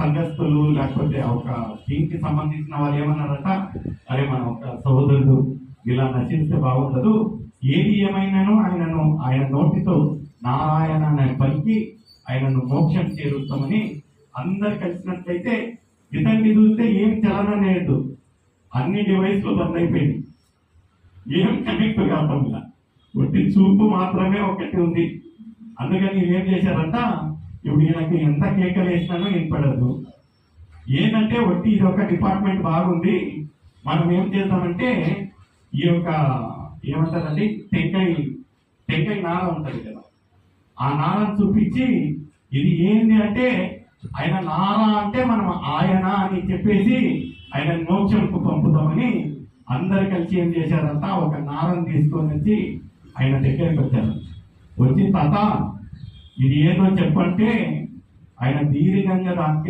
సంఘస్థులు లేకపోతే ఒక దీనికి సంబంధించిన వాళ్ళు ఏమన్నారట, అరే మన ఒక సహోదరుడు ఇలా నశిస్తే బాగుండదు, ఏది ఏమైనాను ఆయన నోటితో నారాయణ అనే పలికి ఆయనను మోక్షం చేరుస్తామని అందరు కలిసినట్లయితే ఇతన్ని చూస్తే ఏం చలనం లేదు, అన్ని డివైస్లు బంద్ అయిపోయింది, ఏం కనెక్ట్ కావటం ఇలా, ఒట్టి చూపు మాత్రమే ఒకటి ఉంది. అందుకని ఏం చేశారంట, ఇప్పుడు ఈయనకి ఎంత కేకలు వేసినానో వినపడదు. ఏంటంటే ఒట్టి ఇది ఒక డిపార్ట్మెంట్ బాగుంది, మనం ఏం చేద్దామంటే ఈ యొక్క ఏమంటారండి టెంకాయ నార ఉంటుంది కదా, ఆ నారను చూపించి ఇది ఏంది అంటే ఆయన నార అంటే మనం ఆయన అని చెప్పేసి ఆయన మోక్షంకు పంపుతామని అందరు కలిసి ఏం చేశారంట, ఒక నారను తీసుకొని వచ్చి ఆయన దగ్గరికి వచ్చారు. వచ్చి తాత ఇది ఏదో చెప్పంటే ఆయన దీర్ఘంగా దానికి